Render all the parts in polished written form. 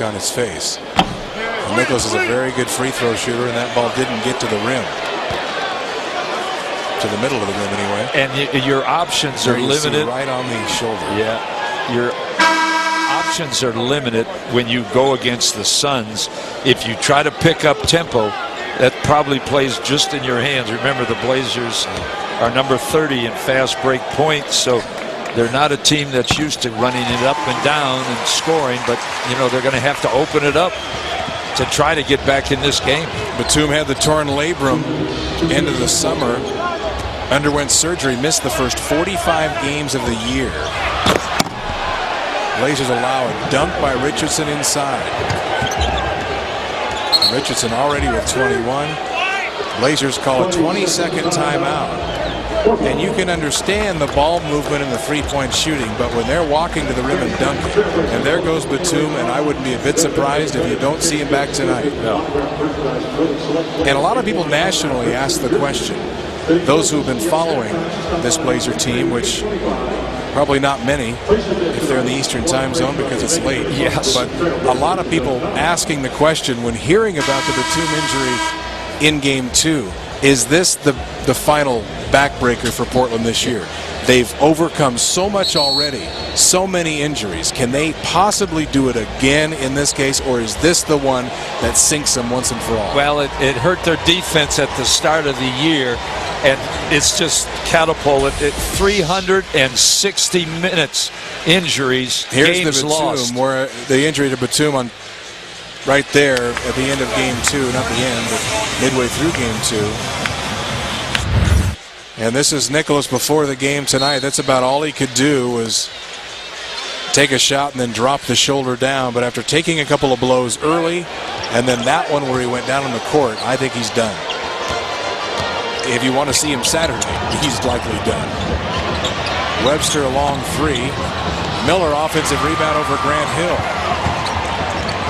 on his face. And Nicholas is a very good free throw shooter, and that ball didn't get to the rim. To the middle of the rim, anyway. And your options are limited. Right on the shoulder. Yeah. Your options are limited when you go against the Suns. If you try to pick up tempo, that probably plays just in your hands. Remember, the Blazers are number 30 in fast break points, so they're not a team that's used to running it up and down and scoring, but you know they're going to have to open it up to try to get back in this game. Batum had the torn labrum end of the summer, underwent surgery, missed the first 45 games of the year. Blazers allow a dunk by Richardson inside. Richardson already with 21. Blazers call a 20-second timeout. And you can understand the ball movement and the three-point shooting, but when they're walking to the rim and dunking, and there goes Batum, and I wouldn't be a bit surprised if you don't see him back tonight. No. And a lot of people nationally ask the question, those who have been following this Blazer team, which probably not many if they're in the Eastern time zone because it's late. Yes. But a lot of people asking the question when hearing about the Batum injury in Game 2, is this the final backbreaker for Portland this year? They've overcome so much already, so many injuries. Can they possibly do it again in this case, or is this the one that sinks them once and for all? Well, it hurt their defense at the start of the year, and it's just catapulted it. 360 minutes injuries, Here's games the Batum, lost. where the injury to Batum on right there at the end of Game 2, not the end, but midway through Game 2. And this is Nicholas before the game tonight. That's about all he could do, was take a shot and then drop the shoulder down. But after taking a couple of blows early, and then that one where he went down on the court, I think he's done. If you want to see him Saturday, he's likely done. Webster a long three. Miller offensive rebound over Grant Hill.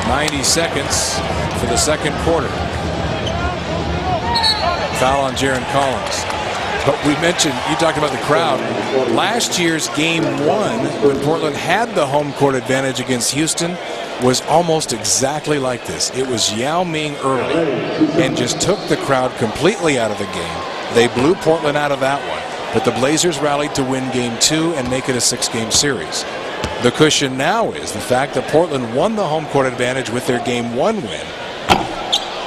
90 seconds for the second quarter. Foul on Jarron Collins. But we mentioned, you talked about the crowd. Last year's Game 1, when Portland had the home court advantage against Houston, was almost exactly like this. It was Yao Ming early and just took the crowd completely out of the game. They blew Portland out of that one. But the Blazers rallied to win Game 2 and make it a 6-game series. The cushion now is the fact that Portland won the home court advantage with their Game 1 win.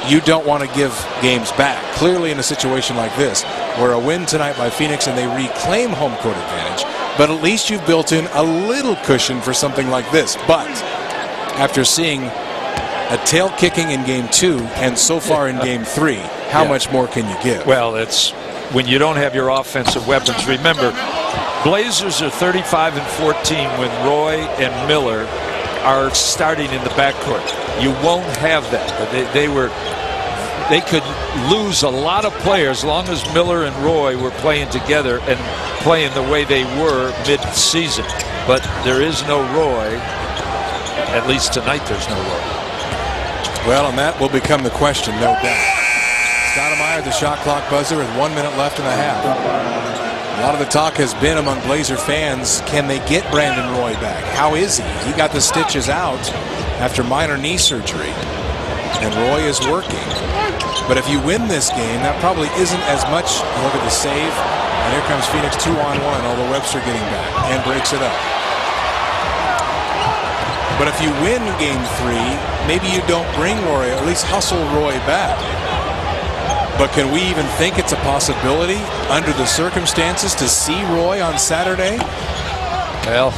You don't want to give games back. Clearly in a situation like this, where a win tonight by Phoenix and they reclaim home court advantage, but at least you've built in a little cushion for something like this. But after seeing a tail kicking in Game 2 and so far in Game 3, how much more can you give? Well, it's when you don't have your offensive weapons. Remember, Blazers are 35-14 when Roy and Miller are starting in the backcourt. You won't have that. They could lose a lot of players as long as Miller and Roy were playing together and playing the way they were mid-season. But there is no Roy. At least tonight there's no Roy. Well, and that will become the question, no doubt. Stoudemire, the shot clock buzzer, with 1 minute left in the half. A lot of the talk has been among Blazer fans, can they get Brandon Roy back? How is he? He got the stitches out after minor knee surgery, and Roy is working. But if you win this game, that probably isn't as much. Look at the save, and here comes Phoenix 2-on-1, although Webster getting back and breaks it up. But if you win Game 3, maybe you don't bring Roy, or at least hustle Roy back. But can we even think it's a possibility under the circumstances to see Roy on Saturday? Well,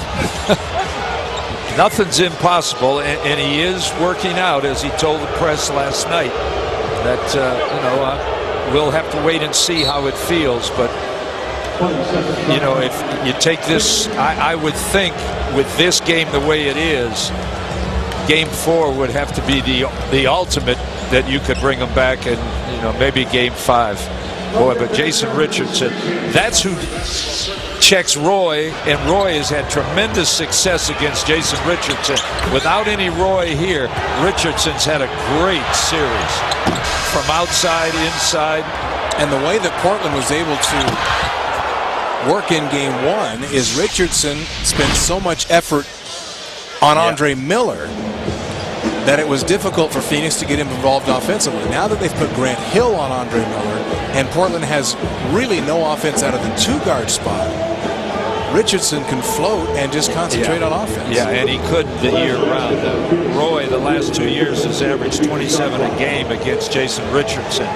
nothing's impossible, and he is working out, as he told the press last night. That we'll have to wait and see how it feels. But if you take this, I would think with this game the way it is, Game 4 would have to be the ultimate that you could bring him back, and maybe Game 5. Boy, but Jason Richardson, that's who checks Roy, and Roy has had tremendous success against Jason Richardson. Without any Roy here, Richardson's had a great series from outside, inside. And the way that Portland was able to work in Game 1 is Richardson spent so much effort on Andre Miller that it was difficult for Phoenix to get him involved offensively. Now that they've put Grant Hill on Andre Miller, and Portland has really no offense out of the 2-guard spot, Richardson can float and just concentrate on offense. Yeah, and he could the year round. Roy, the last 2 years, has averaged 27 a game against Jason Richardson.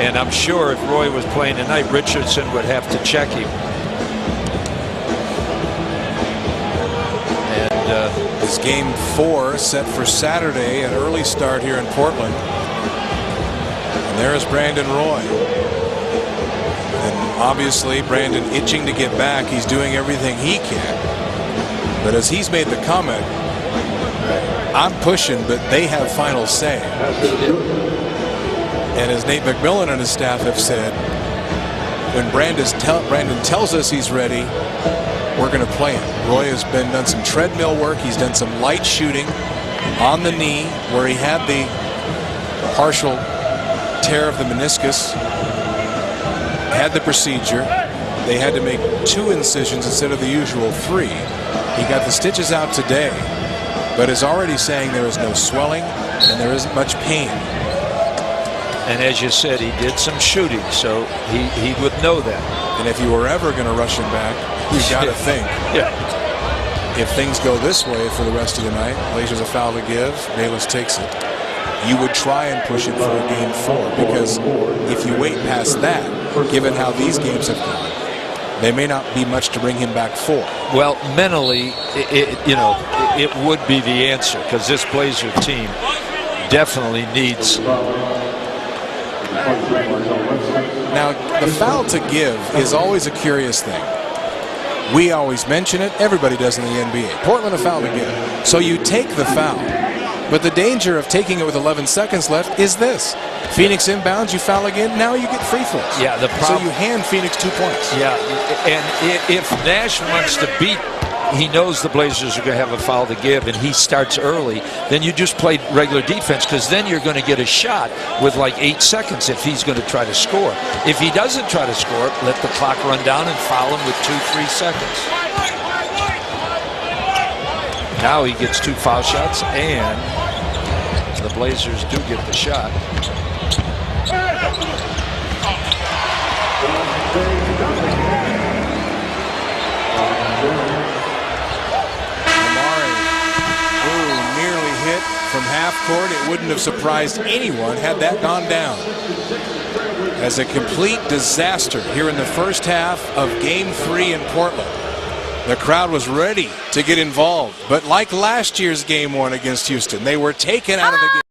And I'm sure if Roy was playing tonight, Richardson would have to check him. And this game 4 set for Saturday, an early start here in Portland. And there's Brandon Roy. And obviously Brandon itching to get back. He's doing everything he can. But as he's made the comment, I'm pushing, but they have final say. And as Nate McMillan and his staff have said, when Brandon tells us he's ready, we're going to play him. Roy has done some treadmill work. He's done some light shooting on the knee where he had the partial tear of the meniscus. Had the procedure. They had to make 2 incisions instead of the usual 3. He got the stitches out today, but is already saying there is no swelling and there isn't much pain. And as you said, he did some shooting, so he would know that. And if you were ever going to rush him back, you got to think. Yeah. If things go this way for the rest of the night, Blazers a foul to give, Bayless takes it. You would try and push it for a game 4, because if you wait past that, given how these games have gone, there may not be much to bring him back for. Well, mentally, it would be the answer, because this Blazer team definitely needs. Now, the foul to give is always a curious thing. We always mention it. Everybody does in the NBA. Portland a foul to give. So you take the foul. But the danger of taking it with 11 seconds left is this. Phoenix inbounds, you foul again, now you get free throws. Yeah, so you hand Phoenix 2 points. Yeah, and if Nash wants to beat, he knows the Blazers are going to have a foul to give, and he starts early, then you just play regular defense, because then you're going to get a shot with like 8 seconds if he's going to try to score. If he doesn't try to score, let the clock run down and foul him with 2-3 seconds. Now he gets 2 foul shots, and the Blazers do get the shot. From half court, it wouldn't have surprised anyone had that gone down. As a complete disaster here in the first half of Game 3 in Portland. The crowd was ready to get involved, but like last year's Game 1 against Houston, they were taken out of the game.